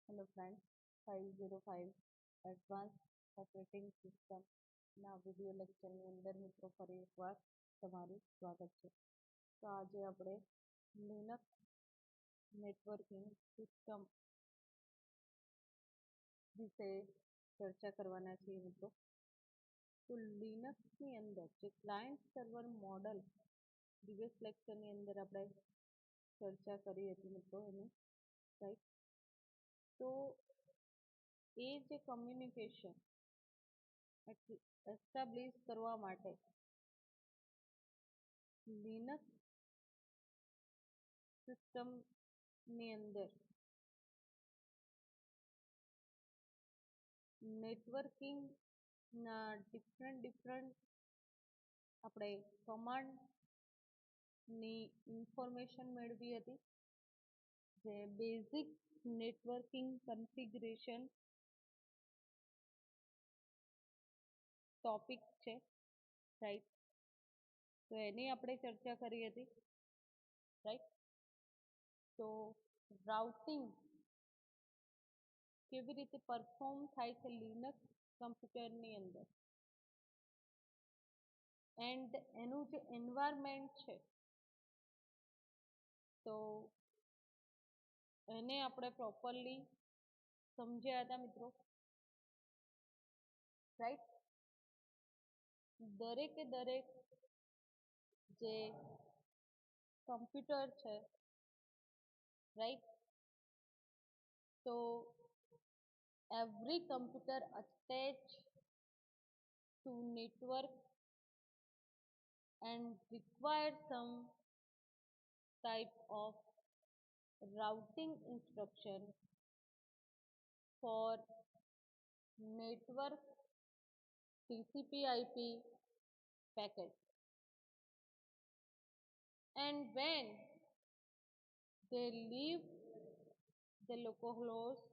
Hello friend 505 advance operating સિસ્ટમના video લેક્ચરની અંદર મિત્રો ફરી એકવાર તમારું સ્વાગત છે. તો આજે આપણે લિનક્સ નેટવર્કિંગ સિસ્ટમ વિશે ચર્ચા કરવાના છીએ મિત્રો. તો લિનક્સની અંદર જે ક્લાયન્ટ સર્વર મોડલ પ્રીવિયસ લેક્ચરની અંદર આપણે ચર્ચા કરી હતી મિત્રો એની રાઈટ. તો એ જે કમ્યુનિકેશન એસ્ટાબ્લિશ કરવા માટે લિનક્સ સિસ્ટમની અંદર નેટવર્કિંગના ડિફરન્ટ આપણે કમાન્ડની ઇન્ફોર્મેશન મેળવી હતી, જે બેઝિક નેટવર્કિંગ કન્ફિગરેશન ટોપિક છે રાઈટ. તો એની આપણે ચર્ચા કરી હતી રાઈટ. તો રાઉટિંગ કેવી રીતે પરફોર્મ થાય છે લિનક્સ કમ્પ્યુટરની અંદર, એન્ડ એનું જે એન્વાયરમેન્ટ છે તો એને આપણે પ્રોપરલી સમજ્યા હતા મિત્રો રાઈટ. દરેકે દરેક જે કમ્પ્યુટર છે રાઈટ, તો every computer attached to network and require some type of routing instruction for network TCP/IP packet, and when they leave the localhost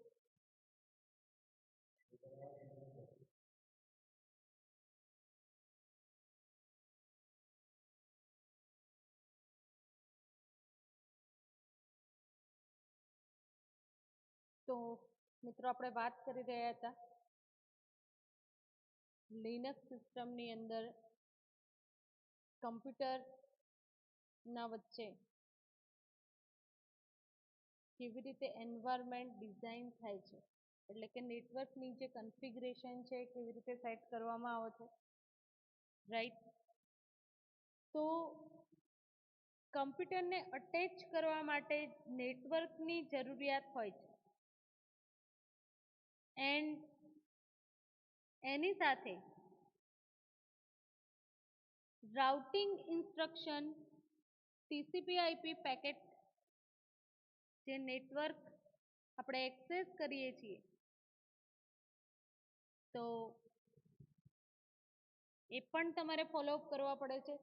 તો મિત્રો આપણે વાત કરી રહ્યા હતા લિનક્સ સિસ્ટમની અંદર કમ્પ્યુટરના વચ્ચે કેવી રીતે એન્વાયરમેન્ટ ડિઝાઇન થાય છે, એટલે કે નેટવર્કની જે કન્ફિગરેશન છે કેવી રીતે સેટ કરવામાં આવે છે રાઈટ. તો કમ્પ્યુટરને અટેચ કરવા માટે નેટવર્કની જરૂરિયાત હોય છે, એન્ડ એની સાથે રાઉટિંગ ઇન્સ્ટ્રક્શન TCP/IP પેકેટ જે નેટવર્ક આપણે એક્સેસ કરીએ છીએ તો એ પણ તમારે ફોલોઅપ કરવા પડે છે.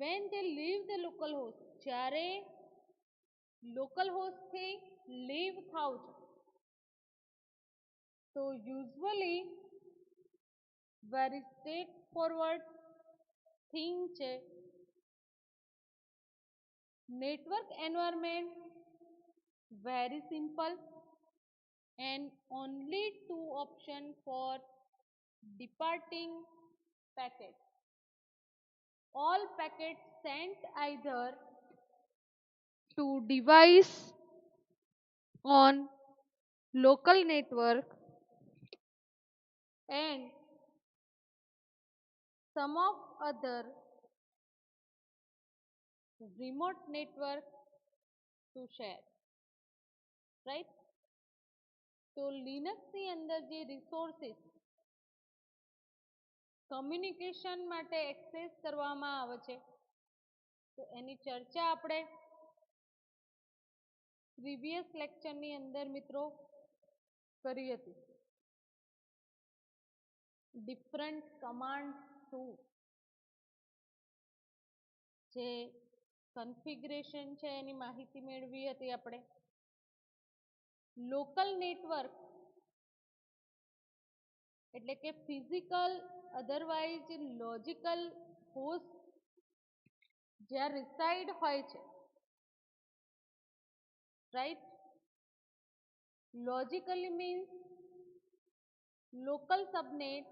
When they leave the local host, જ્યારે લોકલ હોસ્ટથી લીવ થાવ છો તો usually very straightforward thing છે, network environment very simple and only two option for departing packets. All packets sent either to device on local network and some of other remote network to share right. તો લિનક્સની અંદર જે resources communication માટે access કરવામાં આવે છે તો એની ચર્ચા આપણે પ્રીવિયસ લેક્ચરની અંદર મિત્રો કરી હતી. ડિફરન્ટ કમાન્ડ થ્રુ જે કન્ફિગરેશન છે એની માહિતી મેળવી હતી આપણે. લોકલ નેટવર્ક એટલે કે ફિઝિકલ અધરવાઇઝ લોજિકલ હોસ્ટ જ્યાં રિસાઇડ હોય છે right, Logically means local subnet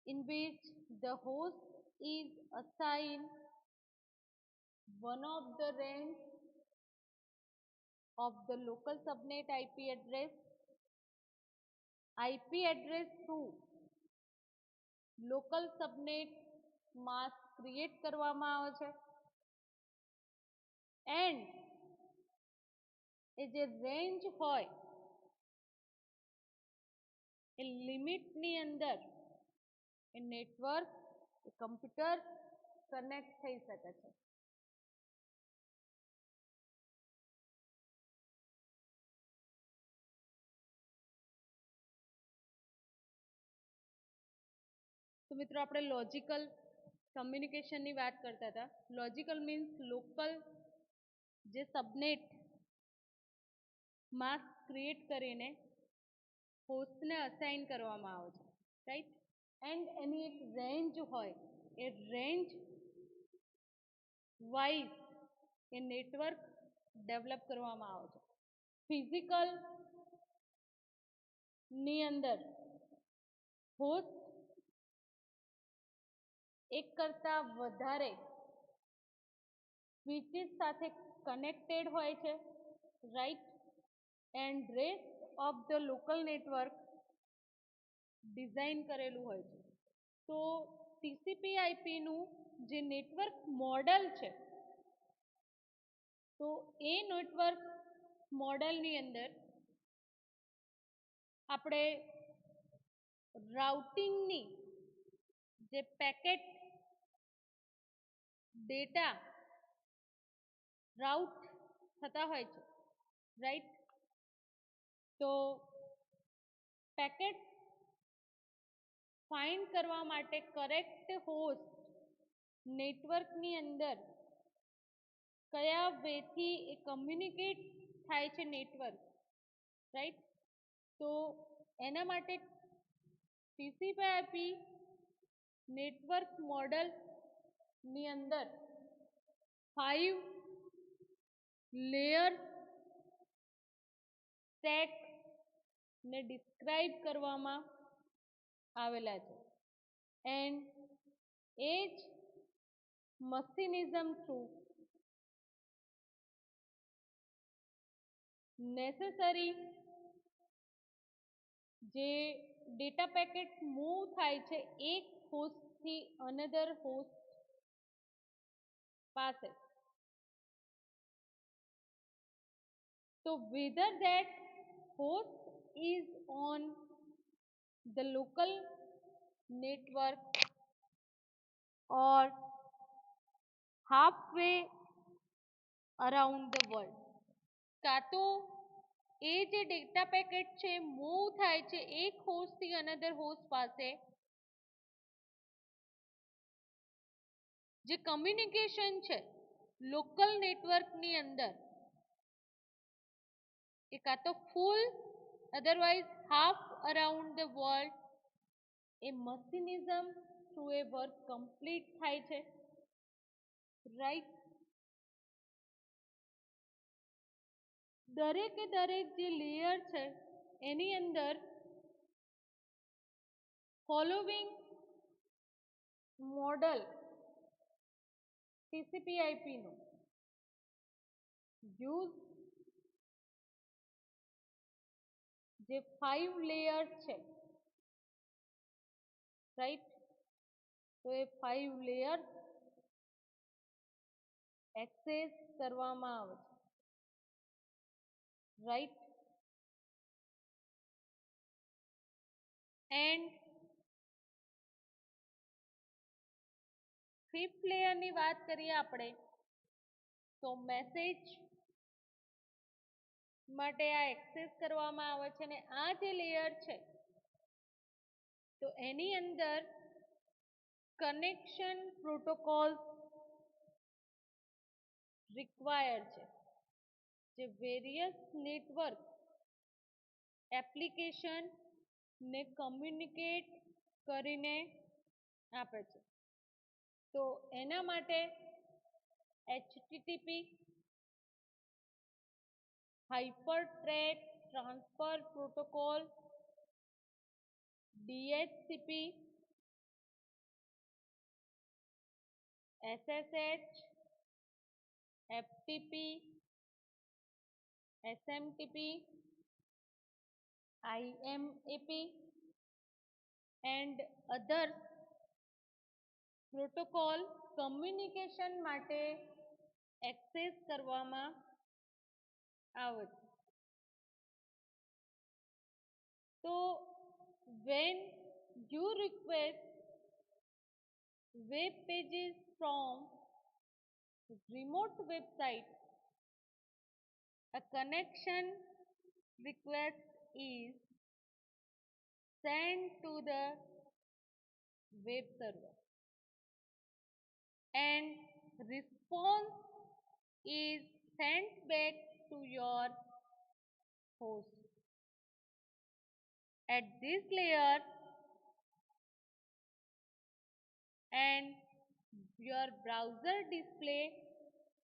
in which the host is assigned one of the range of the local subnet IP address through local subnet mask create કરવામાં આવે છે and એ જે range હોય એ લિમિટની અંદર એ network એ computer connect થઈ શકે છે. તો મિત્રો આપણે લોજિકલ કમ્યુનિકેશનની વાત કરતા હતા. લોજિકલ મીન્સ લોકલ જે સબનેટ માસ્ક ક્રિએટ કરીને હોસ્ટને અસાઇન કરવામાં આવે છે, રાઈટ. એન્ડ એની એક રેન્જ હોય, એ રેન્જ વાઇઝ એ નેટવર્ક ડેવલપ કરવામાં આવે છે. ફિઝિકલ ની અંદર હોસ્ટ એક કરતા વધારે સ્વિચીસ સાથે કનેક્ટેડ હોય છે, right. And rest of the local network design કરેલું હોય છે. તો ટીસીપી આઈપીનું જે નેટવર્ક મોડલ છે, તો એ નેટવર્ક મોડલની અંદર આપણે રાઉટિંગની જે પેકેટ ડેટા રાઉટ થતા હોય છે, રાઈટ. તો પેકેટ ફાઇન્ડ કરવા માટે કરેક્ટ હોસ્ટ નેટવર્કની અંદર કયા વેથી એ કમ્યુનિકેટ થાય છે નેટવર્ક, રાઈટ. તો એના માટે ટીસીપી આઈપી નેટવર્ક મોડલની અંદર 5 લેયર સ્ટેક ને ડિસ્ક્રાઇબ કરવામાં આવેલા છે. એન્ડ એ જ મશીનિઝમ થ્રુ નેસેસરી જે ડેટા પેકેટ મૂવ થાય છે એક હોસ્ટથી અનધર હોસ્ટ પાસે. તો whether that host is on the local network or halfway around the world, કાં તો એ જે ડેટા પેકેટ છે મૂવ થાય છે એક હોસ્ટથી અનધર હોસ્ટ પાસે, જે કમ્યુનિકેશન છે લોકલ નેટવર્કની અંદર એ કાં તો full otherwise half around the world એ મશીનિઝમ થ્રુ એ વર્ક કમ્પ્લીટ થાય છે, રાઈટ. દરેકે દરેક જે લેયર છે એની અંદર ફોલોવિંગ મોડલ ટીસીપી આઈપીનું યુઝ જે 5 લેયર્સ છે, રાઈટ. તો એ 5 લેયર એક્સેસ કરવામાં આવે છે, રાઈટ. એન્ડ ફિફ્થ લેયરની વાત કરીએ આપણે તો મેસેજ માટે આ એક્સેસ કરવામાં આવે છે. અને આ જે લેયર છે તો એની અંદર કનેક્શન પ્રોટોકોલ રિક્વાયર્ડ છે, જે વેરિયસ નેટવર્ક એપ્લિકેશન ને કમ્યુનિકેટ કરીને આપે છે. તો એના માટે HTTP Hyperthread Transfer Protocol, DHCP, SSH, FTP, SMTP, IMAP and others protocol communication માટે એક્સેસ કરવામાં આવે છે. તો when you request web pages from remote website, a connection request is sent to the web server and response is sent back to your host. At this layer and your browser display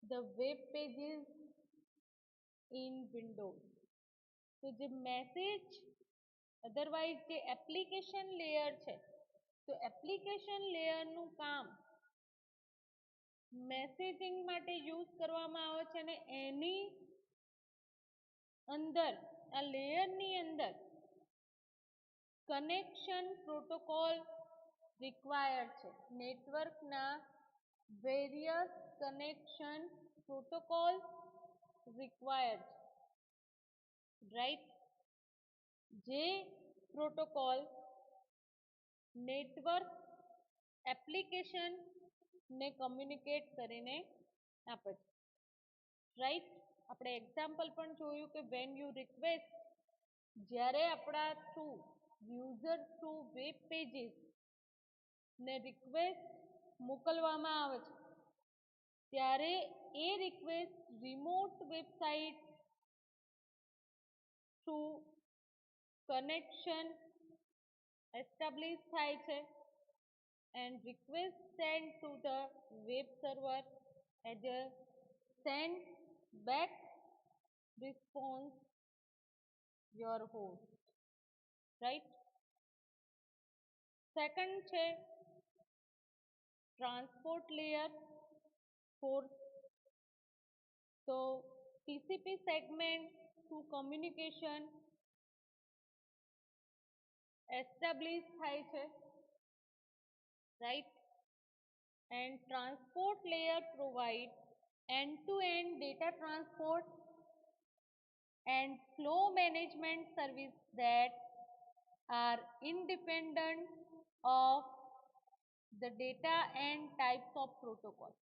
the web pages in Windows. તો જે message otherwise જે application layer છે, તો application લેયરનું કામ messaging માટે use કરવામાં આવે છે અને એની અંદર આ લેયરની અંદર કનેક્શન પ્રોટોકોલ રિક્વાયર્ડ છે. નેટવર્કના વેરિયસ કનેક્શન પ્રોટોકોલ રિક્વાયર્ડ છે, રાઈટ. જે પ્રોટોકોલ નેટવર્ક એપ્લિકેશન ને કમ્યુનિકેટ કરીને આપે છે, રાઈટ. આપણે એક્ઝામ્પલ પણ જોયું કે વેન યુ રિક્વેસ્ટ, જ્યારે આપણા through user through web pages ને રિક્વેસ્ટ મોકલવામાં આવે છે, ત્યારે એ request remote website through connection establish થાય છે and request sent to the web server as a send back response your host, right. Second છે ટ્રાન્સપોર્ટ લેયર 4. તો TCP segment through communication establish થાય છે, right. And transport layer provide end-to-end data transport and flow management service that are independent of the data and types of protocol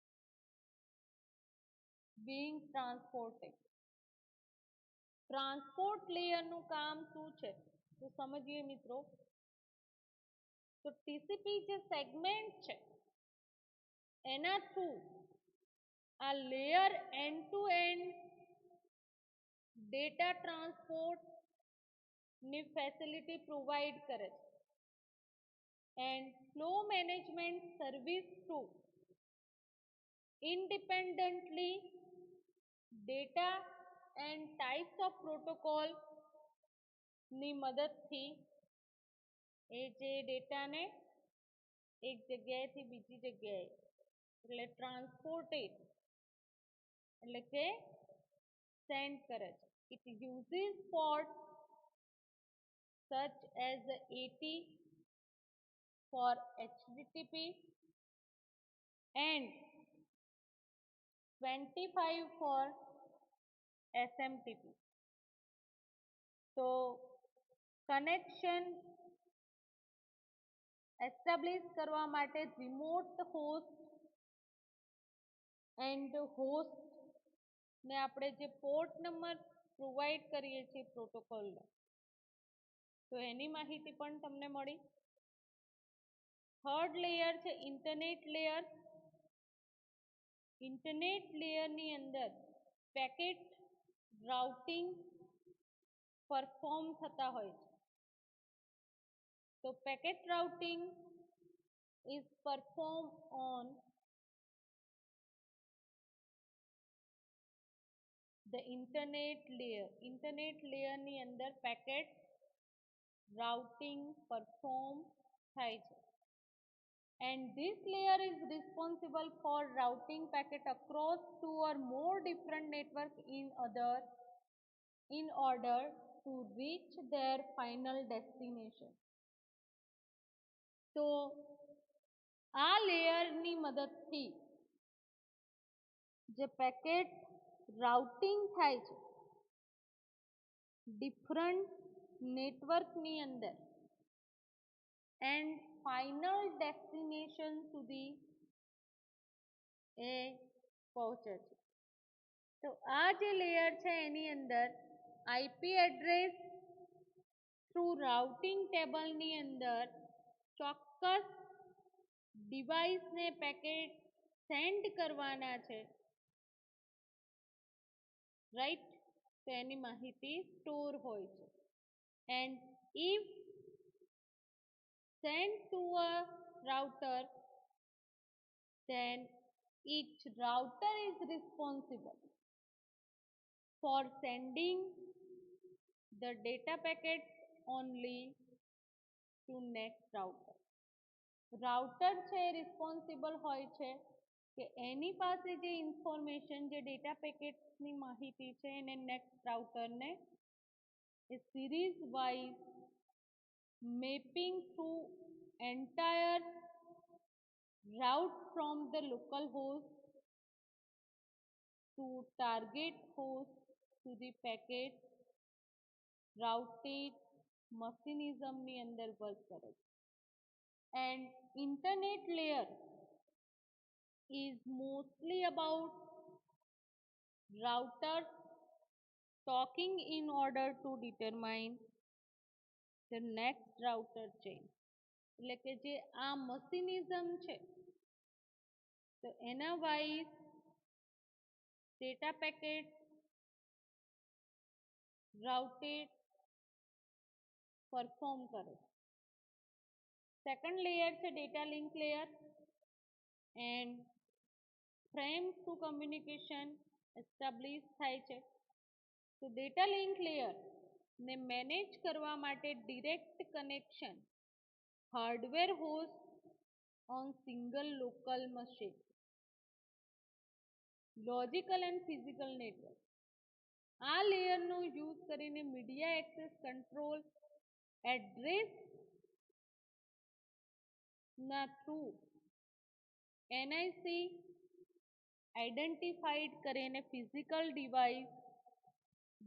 being transported. Transport લેયરનું કામ શું છે તો સમજીએ મિત્રો. તો TCP જે સેગમેન્ટ છે એના થ્રુ આ layer end to end data ટ્રાન્સપોર્ટની ફેસિલિટી પ્રોવાઈડ કરે છે and flow management service through independently data and types of પ્રોટોકોલની મદદથી એ જે ડેટાને એક જગ્યાએથી બીજી જગ્યાએ એટલે ટ્રાન્સપોર્ટેડ એટલે કે સેન્ડ કરે છે. It uses ports such as 80 for HTTP and 25 for SMTP. તો કનેક્શન એસ્ટાબ્લિશ કરવા માટે રિમોટ હોસ્ટ એન્ડ હોસ્ટને આપણે જે પોર્ટ નંબર પ્રોવાઈડ કરીએ છીએ પ્રોટોકોલનો, તો એની માહિતી પણ તમને મળી. થર્ડ લેયર છે ઇન્ટરનેટ લેયર. ઇન્ટરનેટ લેયરની અંદર પેકેટ રાઉટિંગ પરફોર્મ થતા હોય છે. તો packet routing is performed on the internet લેયરની અંદર પેકેટ રાઉટિંગ પરફોર્મ થાય છે. And this layer is responsible for routing packet across two or more different networks in order to reach their final destination. તો આ લેયરની મદદથી જે packet routing થાય છે ડિફરન્ટ નેટવર્કની અંદર એન્ડ ફાઇનલ ડેસ્ટિનેશન સુધી એ પહોંચે છે. તો આ જે લેયર છે એની અંદર આઈપી એડ્રેસ થ્રુ રાઉટિંગ ટેબલની અંદર ચોક્કસ ડિવાઇસને પેકેટ સેન્ડ કરવાના છે, રાઈટ? તો એની માહિતી સ્ટોર હોય છે. And if sent to a router, then each router is responsible for sending the data packets only to next router. Router છે એ રિસ્પોન્સિબલ હોય છે કે એની પાસે જે ઇન્ફોર્મેશન જે ડેટા પેકેટ્સની માહિતી છે એને નેક્સ્ટ રાઉટરને એ series wise mapping through entire route from the local host to target host to the packet routed mechanism ની અંદર વર્ક કરે છે. And internet layer is mostly about routers talking in order to determine the next router chain. એટલે કે જે આ મશીનિઝમ છે તો એના wise data packet routed perform કરે. સેકન્ડ લેયર છે data link layer and frame to communication establish થાય છે. તો ડેટા લિંક લેયર ને મેનેજ કરવા માટે direct connection hardware host on single local machine, logical and physical network. આ લેયરનો યુઝ કરીને મીડિયા એક્સેસ કંટ્રોલ એડ્રેસ ના થ્રુ એનઆઈસી આઈડેન્ટિફાઈડ કરીને ફિઝિકલ ડિવાઇસ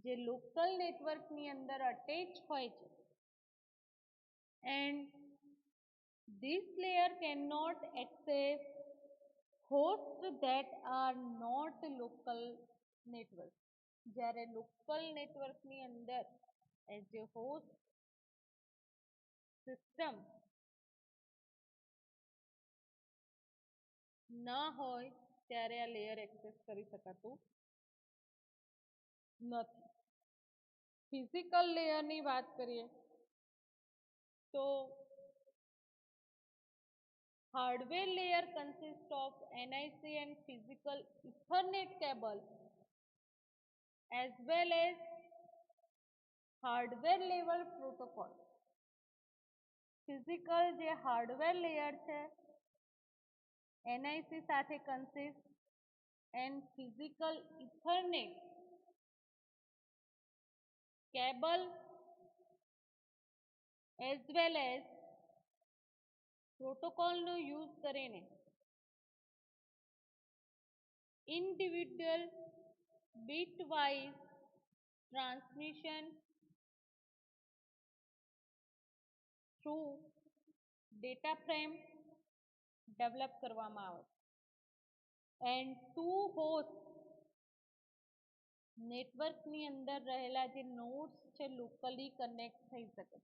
જે લોકલ નેટવર્કની અંદર અટેચ હોય છે and this layer cannot access hosts that are not local network. જ્યારે લોકલ નેટવર્કની અંદર એઝ એ હોસ્ટ સિસ્ટમ ન હોય ત્યારે આ લેયર એક્સેસ કરી શકાતું નથી. ફિઝિકલ લેયરની વાત કરીએ તો hardware layer consists of NIC and physical Ethernet cable as well as hardware level protocol. Physical જે હાર્ડવેર લેયર છે NIC સાથે consist and physical ethernet cable as well as પ્રોટોકોલનો યુઝ કરીને individual bit wise transmission through data frame develop કરવામાં આવે and to host નેટવર્કની અંદર રહેલા જે નોડ્સ છે લોકલી કનેક્ટ થઈ શકે છે,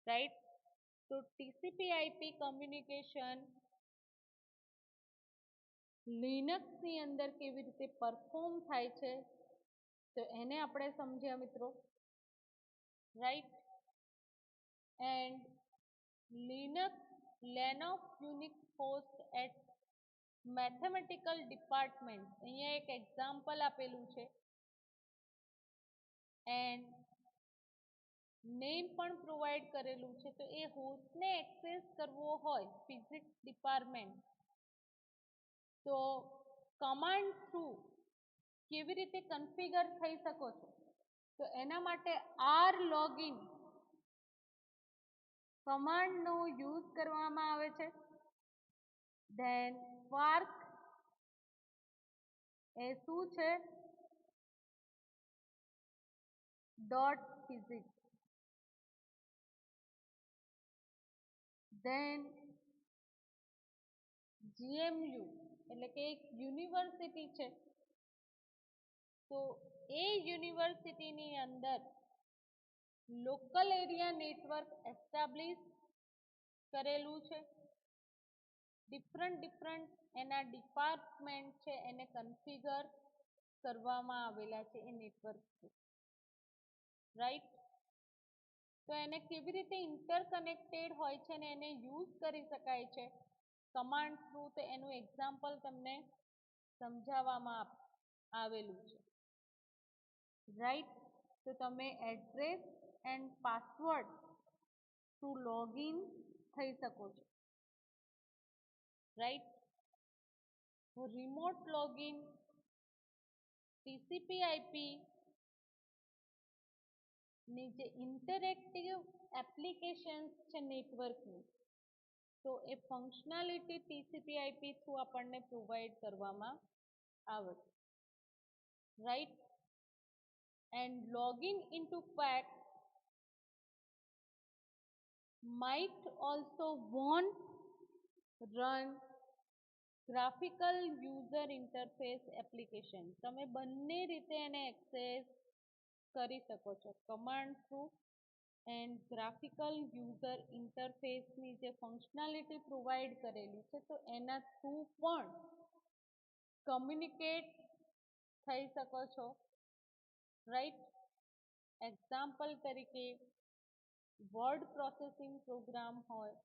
રાઈટ? તો ટીસીપી આઈપી કમ્યુનિકેશન લિનક્સની અંદર કેવી રીતે પરફોર્મ થાય છે તો એને આપણે સમજ્યા મિત્રો, right? And Linux LAN of Unix host at mathematical department, અહીંયા એક એક્ઝામ્પલ આપેલું છે એન્ડ નેમ પણ પ્રોવાઈડ કરેલું છે. તો એ હોસ્ટને એક્સેસ કરવો હોય ફિઝિક્સ ડિપાર્ટમેન્ટ, તો કમાન્ડ થ્રુ કેવી રીતે કન્ફિગર થઈ શકો છો? તો એના માટે આર લોગિન કમાન્ડનો યુઝ કરવામાં આવે છે. ધેન સ્પાર્ક એ શું છે? .physics. ધેન GMU એટલે કે એક યુનિવર્સિટી છે, તો એ યુનિવર્સિટીની અંદર લોકલ એરિયા નેટવર્ક એસ્ટાબ્લિશ કરેલું છે. ડિફરન્ટ એના ડિપાર્ટમેન્ટ છે એને કન્ફિગર કરવામાં આવેલા છે એ નેટવર્ક છે, રાઈટ. તો એને કેવી રીતે ઇન્ટરકનેક્ટેડ હોય છે ને એને યુઝ કરી શકાય છે કમાન્ડ થ્રુ, તો એનું એક્ઝામ્પલ તમને સમજાવવામાં આવેલું છે, રાઈટ. તો તમે address and password through login થઈ શકો છો, રાઈટ. રિમોટ લોગિન TCP/IP ની જે ઇન્ટરેક્ટિવ એપ્લિકેશન્સ છે નેટવર્કની, તો એ ફંક્શનાલિટી TCP/IP થ્રુ આપણને પ્રોવાઈડ કરવામાં આવે છે, right. And login into fact might also won't run graphical user interface application. તમે બંને રીતે એને એક્સેસ કરી શકો છો command through and graphical user ઇન્ટરફેસની જે ફંક્શનાલિટી પ્રોવાઈડ કરેલી છે, તો એના થ્રુ પણ કમ્યુનિકેટ થઈ શકો છો, રાઈટ. એક્ઝામ્પલ તરીકે વર્ડ પ્રોસેસિંગ પ્રોગ્રામ હોય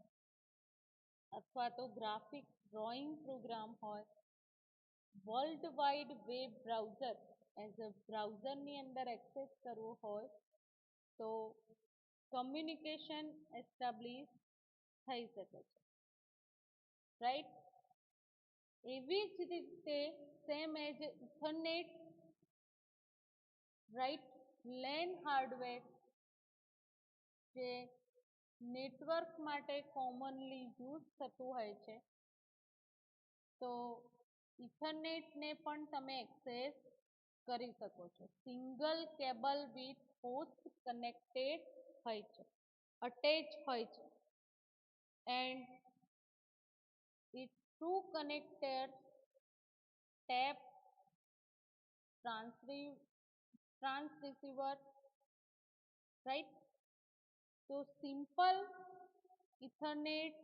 અથવા તો ગ્રાફિક ડ્રોઈંગ પ્રોગ્રામ હોય, world wide web browser as a બ્રાઉઝરની અંદર એક્સેસ કરવો હોય, તો કમ્યુનિકેશન એસ્ટાબ્લિશ થઈ શકે છે, રાઈટ. એવી જ રીતે same as Ethernet, right. LAN hardware જે નેટવર્ક માટે કોમનલી યુઝ થતું હોય છે, તો ઇથરનેટને પણ તમે એક્સેસ કરી શકો છો. Single cable with host connected હોય છે, અટેચ હોય છે, and it through connected tap transceiver, right. તો simple ethernet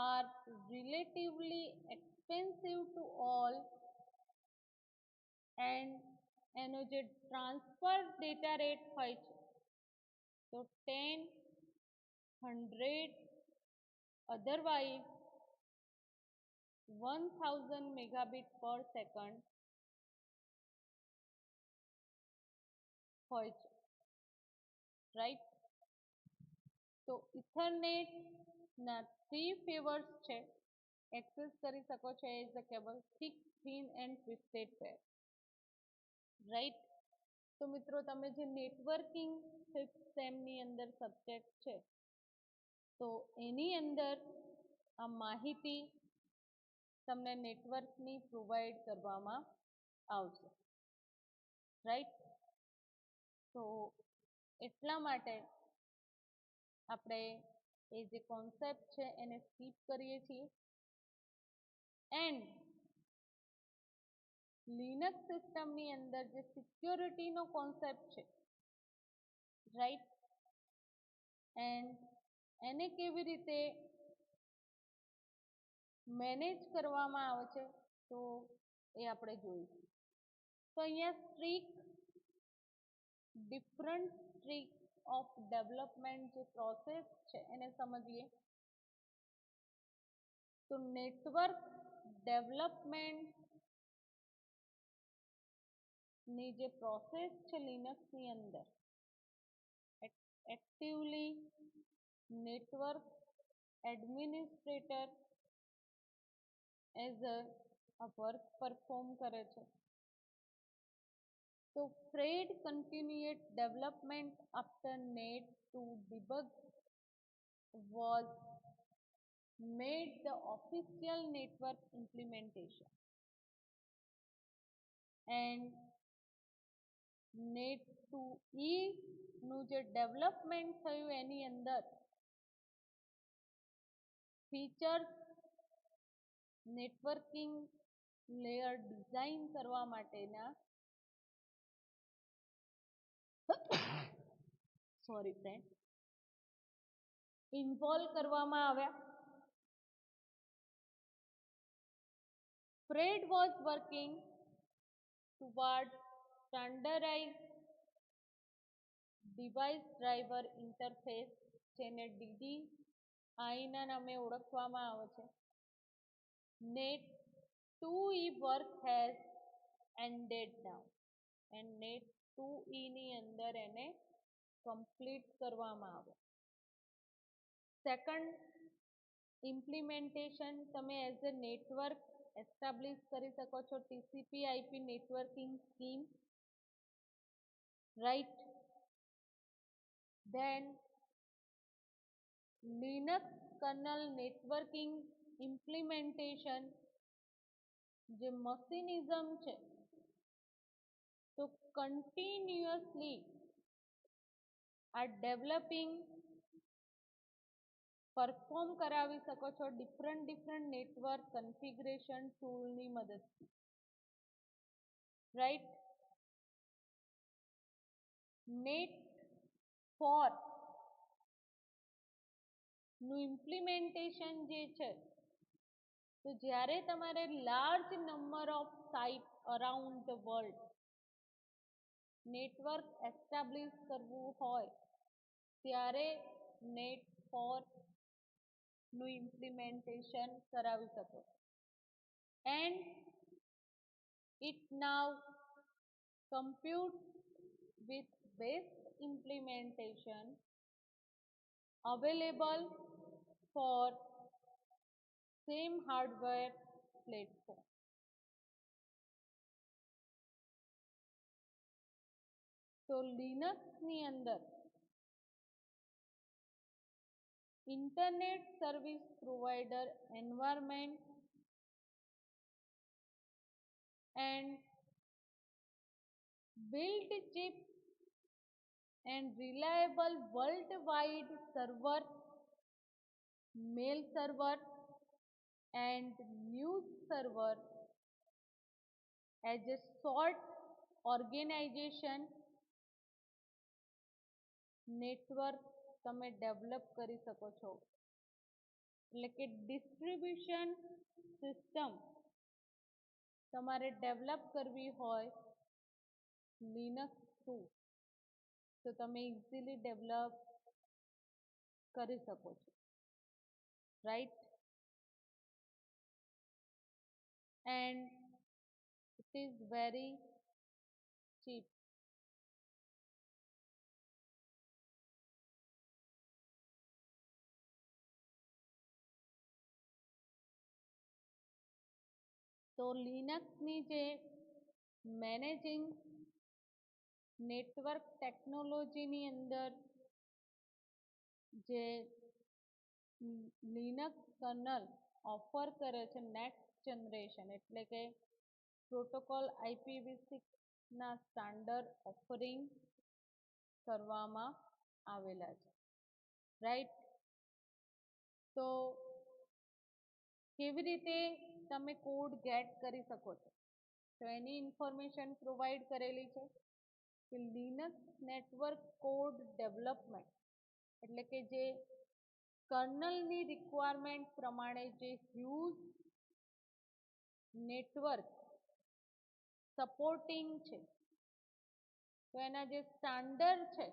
are relatively expensive to all, and એનો જે ટ્રાન્સફર ડેટા રેટ હોય છે, તો 10, 100 અધરવાઇઝ 1000 મેગાબિટ પર સેકન્ડ હોય છે, રાઈટ. તો ઇથરનેટના 3 ફેવર્સ છે, એક્સેસ કરી શકો છો as a cable thick, thin and twisted pair, right. તો મિત્રો તમે જે નેટવર્કિંગ સેમની અંદર સબ્જેક્ટ છે, તો એની અંદર આ માહિતી તમને નેટવર્કની પ્રોવાઈડ કરવામાં આવશે, રાઈટ. તો એટલા માટે આપણે એ જે કોન્સેપ્ટ છે એને સ્કીપ કરીએ છીએ, એન્ડ લિનક્સ સિસ્ટમની અંદર જે સિક્યોરિટીનો કોન્સેપ્ટ છે, રાઈટ, એન્ડ એને કેવી રીતે મેનેજ કરવામાં આવે છે, તો એ આપણે જોઈશું. તો અહીંયા ડિફરન્ટ ટ્રીક ઓફ ડેવલપમેન્ટ જે પ્રોસેસ છે એને સમજીએ. તો નેટવર્ક ડેવલપમેન્ટની જે પ્રોસેસ છે લિનક્સની અંદર, actively network administrator as a work perform કરે છે. તો Fred continued development after NAT to debug was made the official network implementation. And NAT 2E નું જે ડેવલપમેન્ટ થયું એની અંદર ફીચર્સ નેટવર્કિંગ લેયર ડિઝાઇન કરવા માટેના ઇન્વોલ્વ કરવામાં આવ્યા. Fred was working towards standardized device driver interface જેને DDI ના નામે ઓળખવામાં આવે છે. NAT 2E work has ended now and NAT 2E ની અંદર એને કમ્પ્લીટ કરવામાં આવે. સેકન્ડ ઇમ્પ્લિમેન્ટેશન તમે એઝ અ નેટવર્ક એસ્ટાબ્લિશ કરી શકો છો TCP IP networking scheme, right. Then Linux kernel networking implementation જે મશીનિઝમ છે તો કન્ટિન્યુઅસલી આ ડેવલપિંગ પરફોર્મ કરાવી શકો છો ડિફરન્ટ નેટવર્ક કન્ફિગરેશન ટૂલની મદદથી, રાઈટ. NAT 4 નું ઇમ્પ્લિમેન્ટેશન જે છે તો જ્યારે તમારે large number of site around the world network establish કરવું હોય ત્યારે NAT 4 નું ઇમ્પ્લિમેન્ટેશન કરાવી શકો. And it now compute with best implementation available for same hardware platform. તો લિનક્સની અંદર internet service provider environment and built cheap and reliable worldwide server, mail server and news server as a short organization network તમે develop કરી શકો છો. એટલે કે distribution system તમારે develop કરવી હોય લિનક્સ થ્રુ તો તમે ઇઝીલી ડેવલપ કરી શકો છો, right. And it is very cheap. તો લિનક્સની જે મેનેજિંગ નેટવર્ક ટેકનોલોજીની અંદર જે લિનક્સ કર્નલ ઓફર કરે છે નેક્સ્ટ જનરેશન એટલે કે પ્રોટોકોલ IPv6 ના સ્ટાન્ડર્ડ ઓફરિંગ કરવામાં આવેલા છે, રાઈટ. તો કેવી રીતે તમે કોડ ગેટ કરી શકો છો તો એની ઇન્ફોર્મેશન પ્રોવાઈડ કરેલી છે કે લિનક્સ નેટવર્ક કોડ ડેવલપમેન્ટ એટલે કે જે કર્નલની રિક્વાયરમેન્ટ પ્રમાણે જે હ્યુઝ નેટવર્ક સપોર્ટિંગ છે તો એના જે સ્ટાન્ડર્ડ છે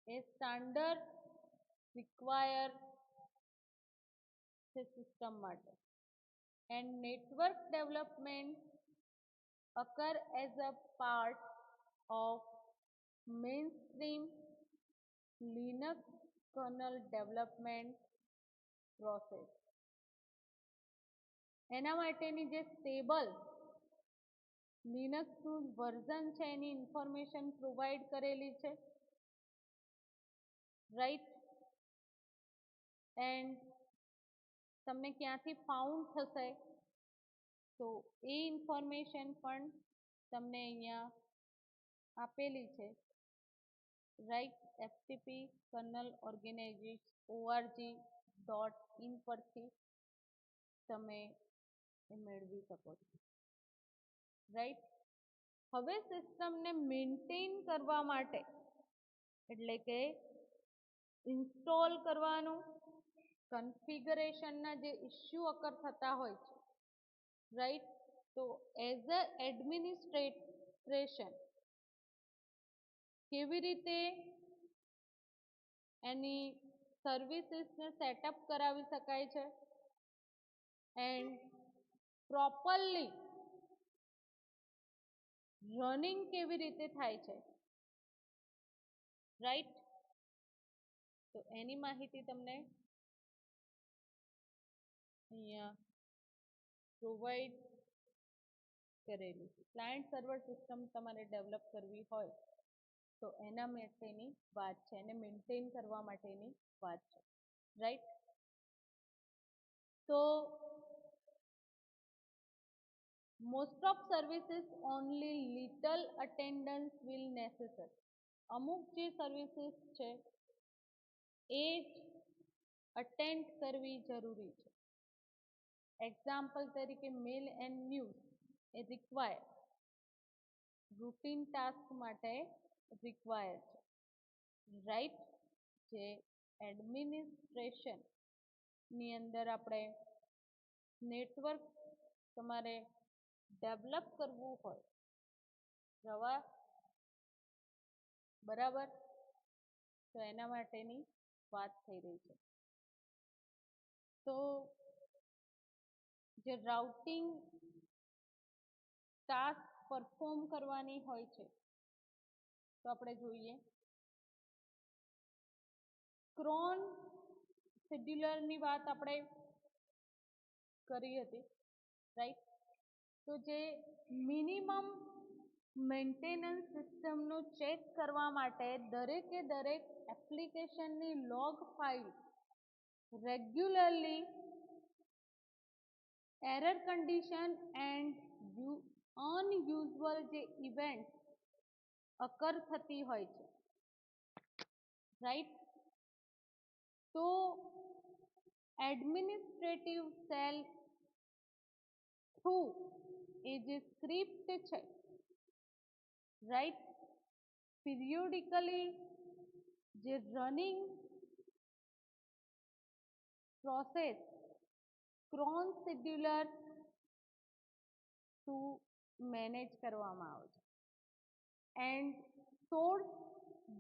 એ સ્ટાન્ડર્ડ રિક્વાયર છે સિસ્ટમ માટે. and network development occur as a part of mainstream Linux kernel development process. એના માટેની જે સ્ટેબલ લિનક્સનું વર્ઝન છે એની ઇન્ફોર્મેશન પ્રોવાઈડ કરેલી છે, રાઈટ. એન્ડ તમને ક્યાંથી ફાઉન્ડ થશે તો એ ઇન્ફોર્મેશન પણ તમને અહીંયા આપેલી છે, રાઈટ. એફટીપી કર્નલ organization.org.in પરથી તમે એ મેળવી શકો છો, રાઈટ. હવે સિસ્ટમને મેન્ટેન કરવા માટે એટલે કે ઇન્સ્ટોલ કરવાનું, કન્ફિગરેશનના જે ઇસ્યુ અકર થતા હોય છે, રાઈટ. તો એઝ અ એડમિનિસ્ટ્રેશન કેવી રીતે એની સર્વિસીસને સેટઅપ કરાવી શકાય છે એન્ડ પ્રોપરલી રનિંગ કેવી રીતે થાય છે, રાઈટ. તો એની માહિતી તમને અહીંયા પ્રોવાઈડ કરેલી છે. ક્લાયન્ટ સર્વર સિસ્ટમ તમારે ડેવલપ કરવી હોય તો એના માટેની વાત છે, એને મેન્ટેન કરવા માટેની વાત છે, રાઈટ. તો most of services only little attendance will necessary. અમુક જે સર્વિસીસ છે એ જ અટેન્ડ કરવી જરૂરી છે. એક્ઝામ્પલ તરીકે મેલ and news A require routine task માટે રિક્વાયર છે, રાઈટ. જે એડમિનિસ્ટ્રેશનની અંદર આપણે નેટવર્ક તમારે ડેવલપ કરવું હોય જવા બરાબર, તો એના માટેની વાત થઈ રહી છે. તો જે રાઉટિંગ ટાસ્ક પરફોર્મ કરવાની હોય છે તો આપણે જોઈએ ક્રોન શેડ્યુલરની વાત આપણે કરી હતી, રાઈટ. તો જે મિનિમમ મેન્ટેનન્સ સિસ્ટમનું ચેક કરવા માટે દરેકે દરેક એપ્લિકેશનની log file regularly error condition and unusual જે ઇવેન્ટ અકર થતી હોય છે, રાઈટ. તો એડમિનિસ્ટ્રેટિવ સેલ થ્રુ એ જે સ્ક્રિપ્ટ છે, રાઈટ, પીરિયોડિકલી જે running process krone scheduler two manage કરવામાં આવે છે and source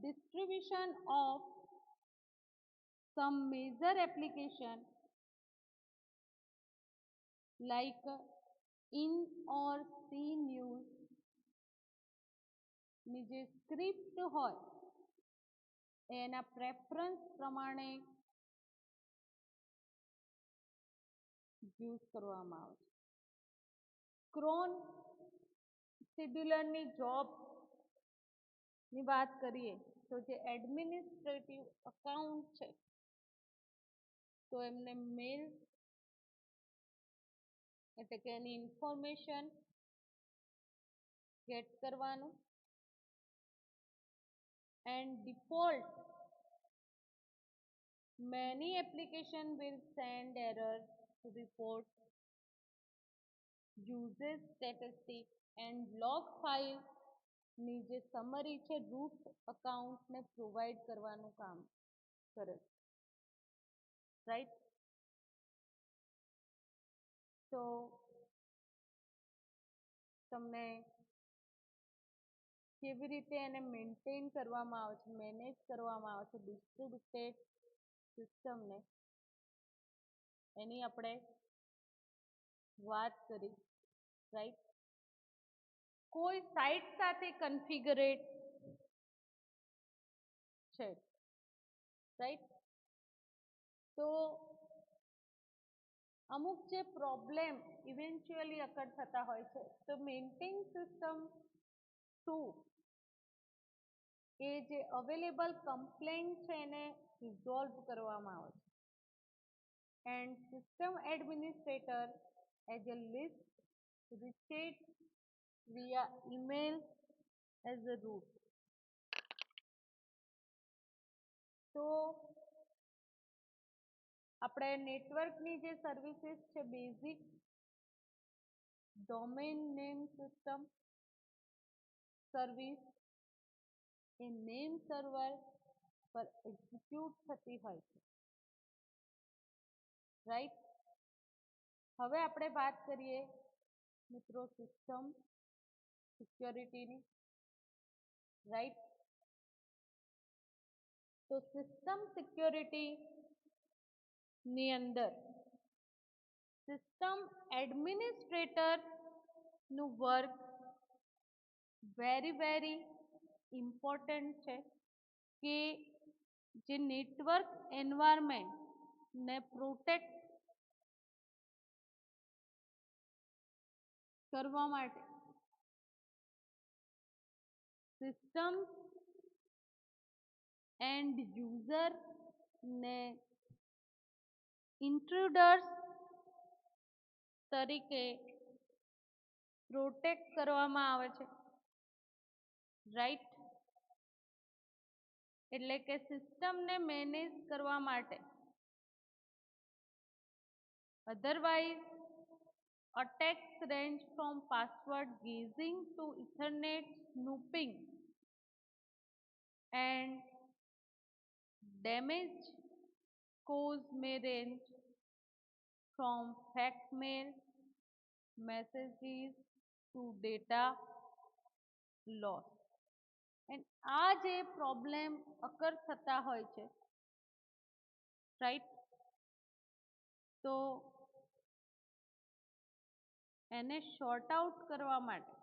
distribution of some major application like in or cnews ની જે સ્ક્રિપ્ટ હોય એના પ્રેફરન્સ પ્રમાણે યુઝ કરવામાં આવે છે. ક્રોન શેડ્યુલરની જોબની વાત કરીએ તો જે એડમિનિસ્ટ્રેટિવ અકાઉન્ટ છે તો એમને મેલ એટલે કે એની ઇન્ફોર્મેશન ગેટ કરવાનું and default many application will send error to report usage statistic and log file ની જે સમરી છે રૂટ અકાઉન્ટને પ્રોવાઈડ કરવાનું કામ કરે છે, રાઈટ. તો તમને કેવી રીતે એને મેન્ટેન કરવામાં આવે છે, મેનેજ કરવામાં આવે છે ડિસ્ટ્રીબ્યુટેડ સિસ્ટમને એની આપણે વાત કરી, રાઈટ. કોઈ સાઇટ સાથે કન્ફિગરેટ છે, રાઈટ. તો અમુક જે પ્રોબ્લેમ ઇવેન્ચ્યુઅલી અકર થતા હોય છે, તો મેન્ટેન સિસ્ટમ શું એ જે અવેલેબલ કમ્પ્લેન્ટ છે એને રિઝોલ્વ કરવામાં આવે છે. And system administrator as a list receipt via email as a root. તો આપણે નેટવર્કની જે સર્વિસીસ છે, basic domain name system service એ નેમ સર્વર પર એક્ઝિક્યુટ થતી હોય છે, રાઈટ. હવે આપણે વાત કરીએ મિત્રો સિસ્ટમ સિક્યોરિટીની, રાઈટ. તો સિસ્ટમ સિક્યોરિટી ની અંદર સિસ્ટમ એડમિનિસ્ટ્રેટર નું વર્ક વેરી ઇમ્પોર્ટન્ટ છે કે જે નેટવર્ક એન્વાયરમેન્ટ ને પ્રોટેક્ટ કરવા માટે સિસ્ટમ એન્ડ યુઝર ને ઇન્ટ્રુડર્સ તરીકે પ્રોટેક્ટ કરવામાં આવે છે, રાઈટ. એટલે કે સિસ્ટમને મેનેજ કરવા માટે otherwise attacks range from password guessing to ethernet snooping and damage cause may range from fake mail messages to data loss. and આ જે પ્રોબ્લેમ અકર થતા હોય છે, રાઈટ. તો એને શોર્ટ આઉટ કરવા માટે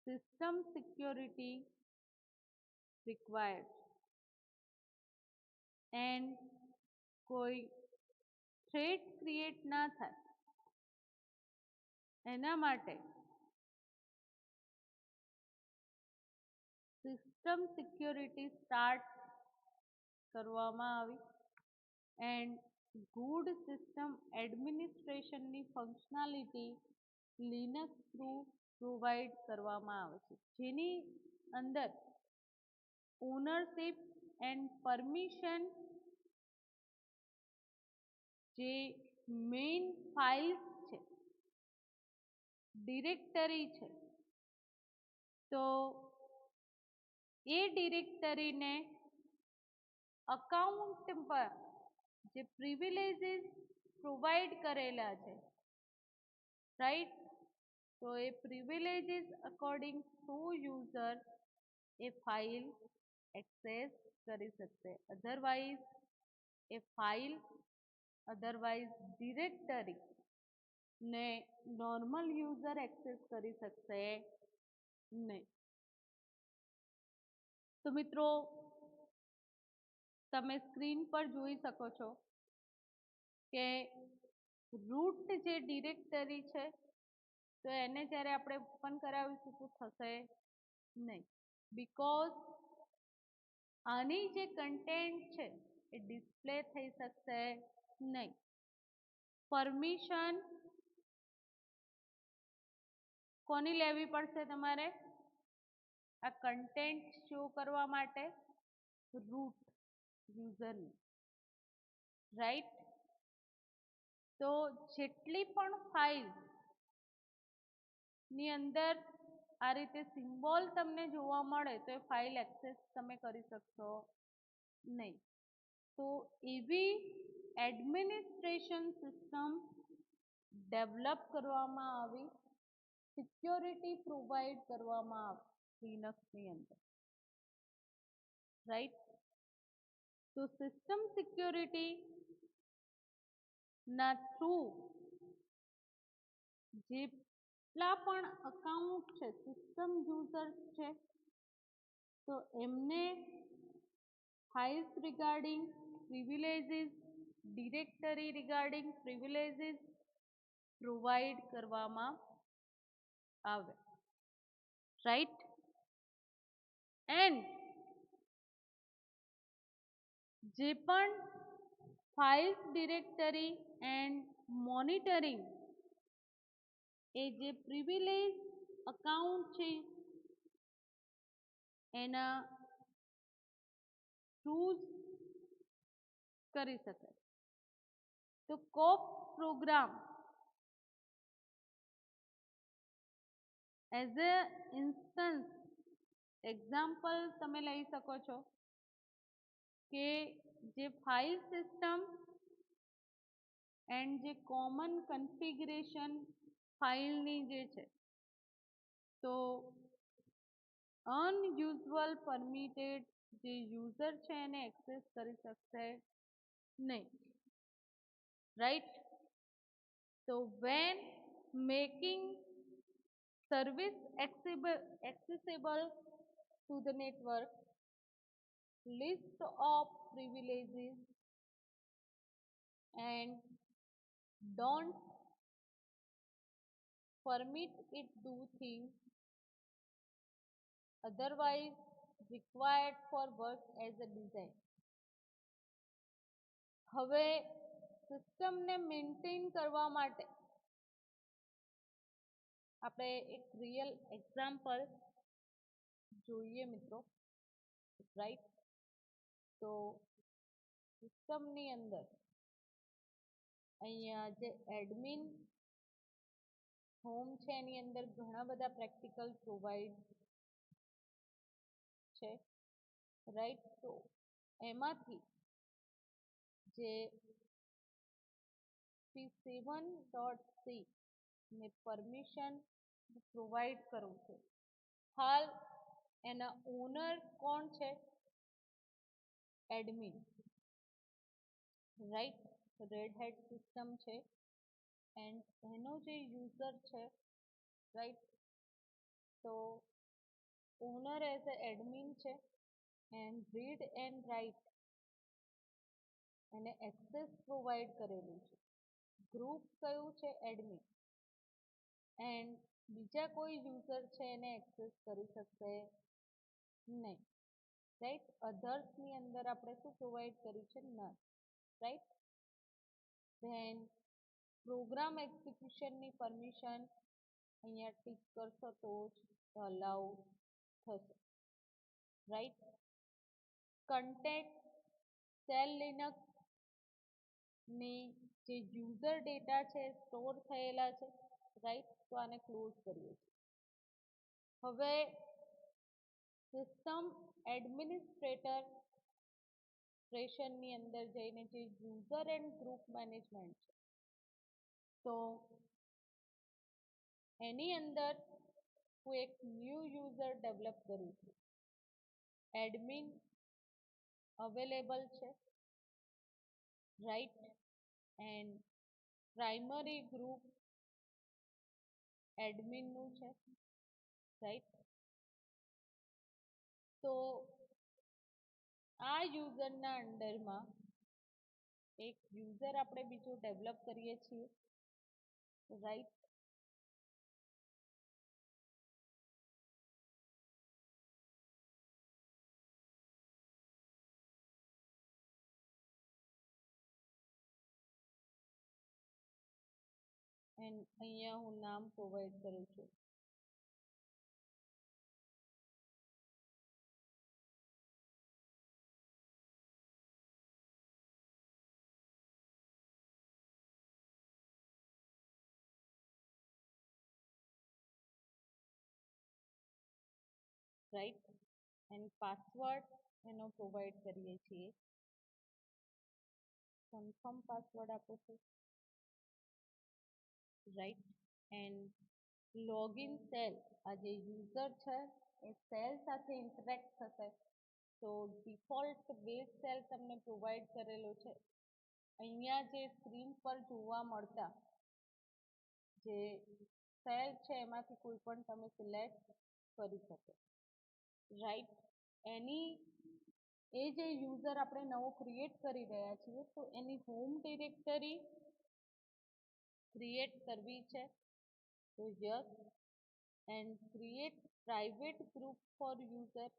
સિસ્ટમ સિક્યોરિટી રિક્વાયર્ડ એન્ડ કોઈ થ્રેટ ક્રિએટ ના થાય એના માટે સિસ્ટમ સિક્યોરિટી સ્ટાર્ટ કરવામાં આવી એન્ડ ગુડ સિસ્ટમ એડમિનિસ્ટ્રેશનની ફંક્શનાલિટી લિનક્સ થ્રુ પ્રોવાઈડ કરવામાં આવે છે, જેની અંદર ઓનરશિપ એન્ડ પરમિશન જે મેઇન ફાઇલ્સ છે, ડિરેક્ટરી છે, તો એ ડિરેક્ટરીને અકાઉન્ટ પર જે પ્રિવિલેજીસ પ્રોવાઈડ કરેલા છે, રાઈટ. તો એ પ્રિવિલેજીસ અકોર્ડિંગ ટુ યુઝર એ ફાઇલ એક્સેસ કરી શકશે, અધરવાઇઝ એ ફાઇલ અધરવાઇઝ ડિરેક્ટરી ને નોર્મલ યુઝર એક્સેસ કરી શકશે નહીં. તો મિત્રો તમે સ્ક્રીન પર જોઈ શકો છો કે રૂટ જે ડિરેક્ટરી છે, તો એને જ્યારે આપણે ઓપન કરાવીશું તો થશે નહીં, બીકોઝ આની જે કન્ટેન્ટ છે એ ડિસ્પ્લે થઈ શકશે નહીં. પરમિશન કોની લેવી પડશે તમારે આ કન્ટેન્ટ શો કરવા માટે? રૂટ યુઝરની, રાઈટ. તો જેટલી પણ ફાઇલ ની અંદર આ રીતે સિમ્બોલ તમને જોવા મળે તો એ ફાઇલ એક્સેસ તમે કરી શકશો નહીં. તો એવી એડમિનિસ્ટ્રેશન સિસ્ટમ ડેવલપ કરવામાં આવી, સિક્યોરિટી પ્રોવાઈડ કરવામાં આવી લિનક્સની અંદર, રાઈટ. તો સિસ્ટમ સિક્યોરિટી ના થ્રુ જેટલા પણ અકાઉન્ટ છે સિસ્ટમ યુઝર્સ છે તો એમને files regarding privileges directory regarding privileges provide કરવામાં આવે રાઈટ એન્ડ જે પણ ફાઇલ્સ ડિરેક્ટરી એન્ડ મોનિટરિંગ એ જે પ્રિવિલેજ અકાઉન્ટ છે એના થ્રુ કરી શકાય તો cop program as a instance example તમે લઈ શકો છો કે જે ફાઇલ સિસ્ટમ એન્ડ જે કોમન કન્ફિગરેશન ફાઇલની જે છે તો અનયુઝ્યુઅલ પરમિટેડ જે યુઝર છે એને એક્સેસ કરી શકશે નહીં રાઈટ તો when making service accessible to the network list of privileges and don't permit it do things otherwise required for work as a design. હવે સિસ્ટમને મેન્ટેન કરવા માટે આપણે એક રિયલ એક્ઝામ્પલ જોઈએ મિત્રો રાઈટ તો સિસ્ટમની અંદર અહીંયા જે એડમિન હોમ છે એની અંદર ઘણા બધા પ્રેક્ટિકલ પ્રોવાઈડ છે રાઈટ તો એમાંથી જે p7.c ને પરમિશન પ્રોવાઈડ કરવું છે હાલ એના ઓનર કોણ છે admin right Red Hat system છે એન્ડ એનો જે યુઝર છે રાઈટ તો ઓનર એઝ અ એડમિન છે એન્ડ રીડ એન્ડ રાઇટ એને એક્સેસ પ્રોવાઈડ કરેલું છે ગ્રુપ કયું છે એડમિન એન્ડ બીજા કોઈ યુઝર છે એને એક્સેસ કરી શકશે નહીં રાઈટ અધર્સની અંદર આપણે શું પ્રોવાઈડ કર્યું છે નન રાઈટ ધેન પ્રોગ્રામ એક્ઝિક્યુશનની પરમિશન અહીંયા ટીક કરશો તો જ અલાઉ થશે રાઈટ કન્ટેન્ટ સેલ લિનક્સની જે યુઝર ડેટા છે સ્ટોર થયેલા છે રાઈટ તો આને ક્લોઝ કરીએ છીએ હવે સિસ્ટમ એડમિનિસ્ટ્રેટર ની અંદર જઈને જે યુઝર એન્ડ ગ્રુપ મેનેજમેન્ટ છે તો એની અંદર હું એક ન્યૂ યુઝર ડેવલપ કરું છું એડમિન અવેલેબલ છે રાઈટ એન્ડ પ્રાઇમરી ગ્રુપ એડમિનનું છે રાઈટ તો આ યુઝરના અંડરમાં એક યુઝર આપણે બીજું ડેવલપ કરીએ છીએ રાઈટ એન્ડ અહીંયા હું નામ પ્રોવાઈડ કરું છું રાઈટ એન્ડ પાસવર્ડ એનો પ્રોવાઈડ કરીએ છીએ કન્ફર્મ પાસવર્ડ આપું છું રાઈટ એન્ડ લોગિન સેલ આ જે યુઝર છે એ સેલ સાથે ઇન્ટરેક્ટ થશે તો ડિફોલ્ટ બેઝ સેલ તમને પ્રોવાઈડ કરેલો છે અહીંયા જે સ્ક્રીન પર જોવા મળતા જે સેલ છે એમાંથી કોઈ પણ તમે સિલેક્ટ કરી શકો, રાઈટ. એની એ જે યુઝર આપણે નવો ક્રિએટ કરી રહ્યા છીએ તો એની હોમ ડિરેક્ટરી ક્રિએટ કરવી છે તો yes, and create private group for user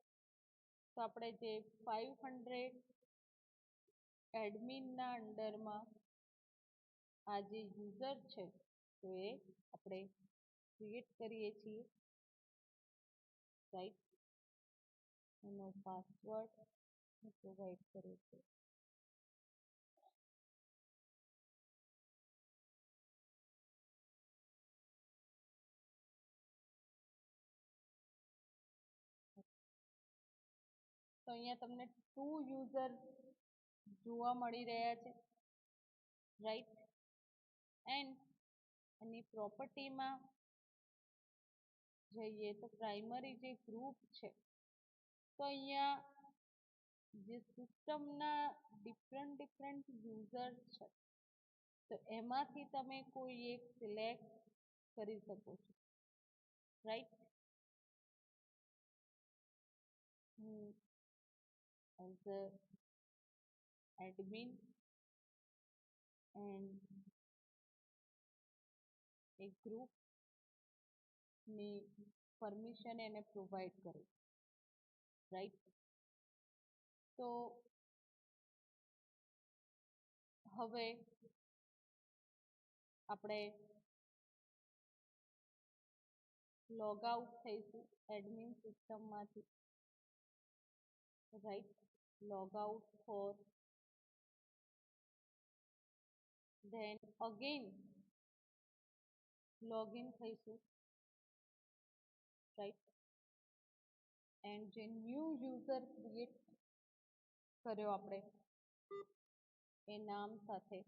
તો આપણે જે 500 એડમિનના અંડરમાં આ જે યુઝર છે તો એ આપણે ક્રિએટ કરીએ છીએ, રાઈટ. એનો પાસવર્ડ પ્રોવાઈડ કરે છે. તો અહીંયા તમને 2 યુઝર જોવા મળી રહ્યા છે, રાઈટ. એન્ડ એની પ્રોપર્ટીમાં જઈએ તો પ્રાઇમરી જે ગ્રુપ છે તો અહીંયા જે સિસ્ટમના ડિફરન્ટ યુઝર છે તો એમાંથી તમે કોઈ એક સિલેક્ટ કરી શકો છો, right. As a admin and એ ગ્રુપની પરમિશન એને પ્રોવાઈડ કરે, રાઈટ. તો હવે આપણે લોગ આઉટ થઈશું એડમિન સિસ્ટમમાંથી, right. Log out for then again login થઈશું, રાઈટ. એન્ડ જે ન્યૂ યુઝર ક્રિએટ કર્યો આપણે એ નામ સાથે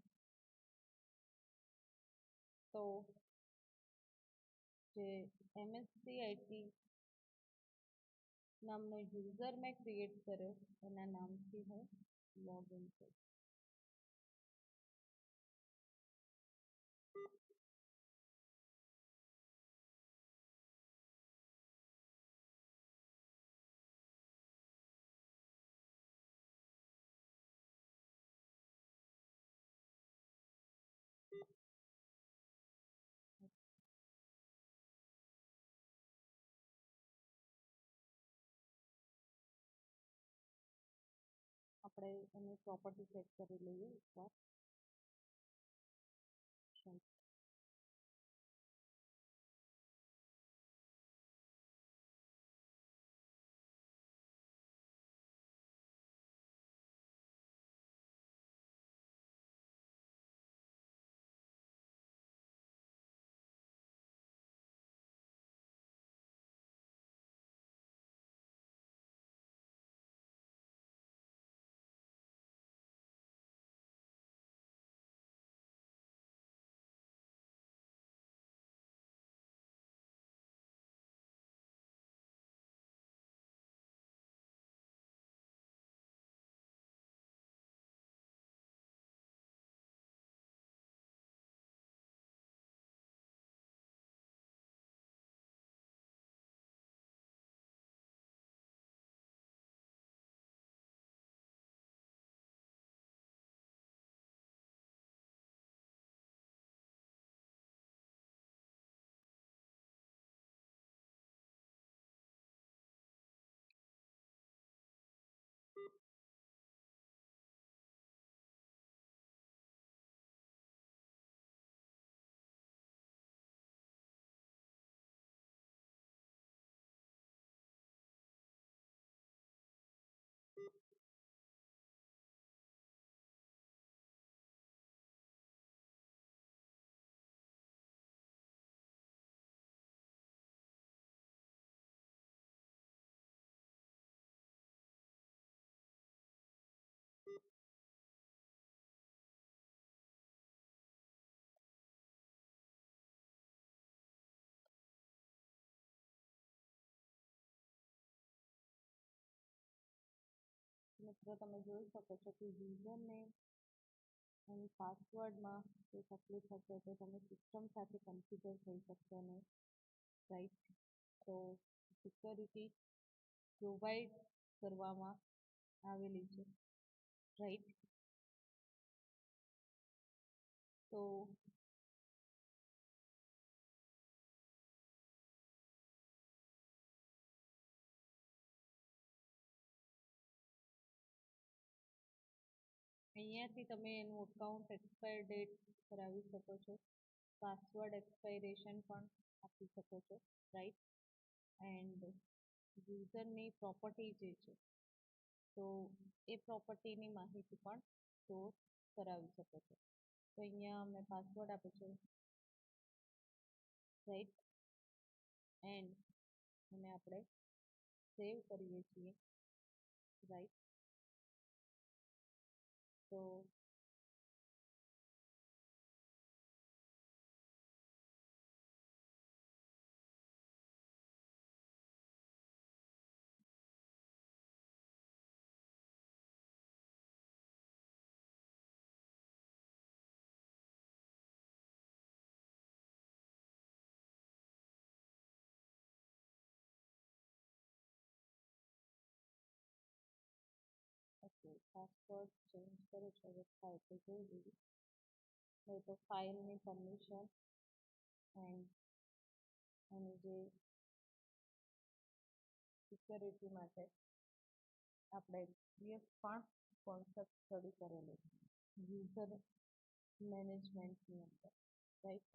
તો જે MSCIT નામનો યુઝર મેં ક્રિએટ કર્યો એના નામથી હું લોગિન કરું. આપણે એની પ્રોપર્ટી ચેક કરી લઈએ એકવાર. મિત્રો તમે જોઈ શકો છો કે યુઝર નેમ અને પાસવર્ડમાં જે તકલીફ હશે તો તમે સિસ્ટમ સાથે કન્ફિગર થઈ શકશો નહીં, રાઈટ. તો સિક્યોરિટી પ્રોવાઈડ કરવામાં આવેલી છે, રાઈટ. તો અહીંયાથી તમે એનું અકાઉન્ટ એક્સપાયર ડેટ કરાવી શકો છો, પાસવર્ડ એક્સપાયરેશન પણ આપી શકો છો, રાઈટ. એન્ડ યુઝરની પ્રોપર્ટી જે છે તો એ પ્રોપર્ટીની માહિતી પણ સ્ટોર કરાવી શકો છો. તો અહીંયા મેં પાસવર્ડ આપ્યો છે, રાઈટ. એન્ડ અને આપણે સેવ કરીએ છીએ, રાઈટ. તો ઓકે, પાસવર્ડ ચેન્જ કરો છો, હવે થાય તો જોઈ લઈએ. નહીં તો ફાઇલની પરમિશન એન્ડ એની જે સિક્યોરિટી માટે આપણે પીએફ પણ કોન્સેપ્ટ સ્ટડી કરેલો છે યુઝર મેનેજમેન્ટની અંદર, રાઈટ.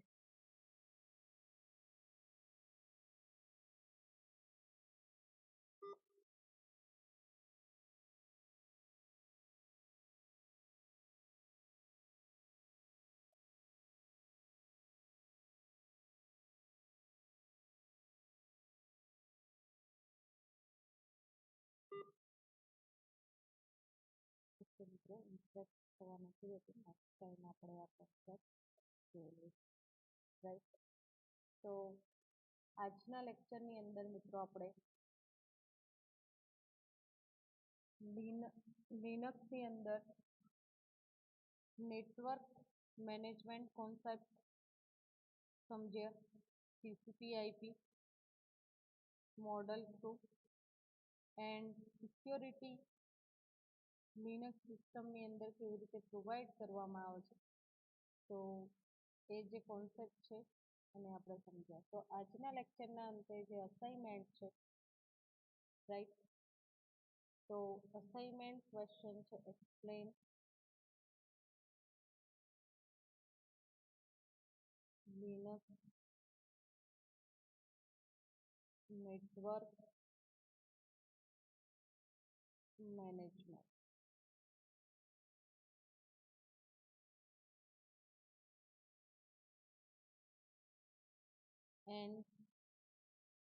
ઓકે મિત્રો, ઇન્ટરેક્ટ થવા નથી હોતું, નેક્સ્ટ ટાઈમ આપણે આ કોન્સેપ્ટ જોઈ, રાઈટ. તો આજના લેક્ચરની અંદર મિત્રો આપણે લિનક્સની અંદર નેટવર્ક મેનેજમેન્ટ કોન્સેપ્ટ સમજ્યા, TCP IP model through and security Linux સિસ્ટમની અંદર કેવી રીતે પ્રોવાઈડ કરવામાં આવે છે, તો એ જે કોન્સેપ્ટ છે એને આપણે સમજ્યા. તો આજના લેક્ચરના અંતે જે અસાઇનમેન્ટ છે, રાઈટ. તો અસાઇનમેન્ટ ક્વેશ્ચન છે, explain Linux network management. And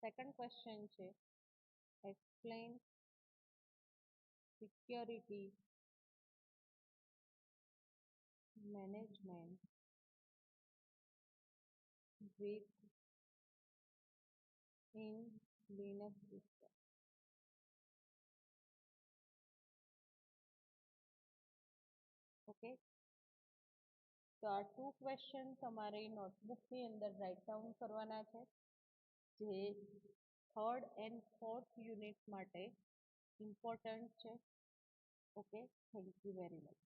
second question છે, explain security management with in Linux system. Okay, તો આ 2 ક્વેશ્ચન તમારી નોટબુકની અંદર રાઇટ ડાઉન કરવાના છે, જે થર્ડ એન્ડ ફોર્થ યુનિટ માટે ઇમ્પોર્ટન્ટ છે. Okay, thank you very much.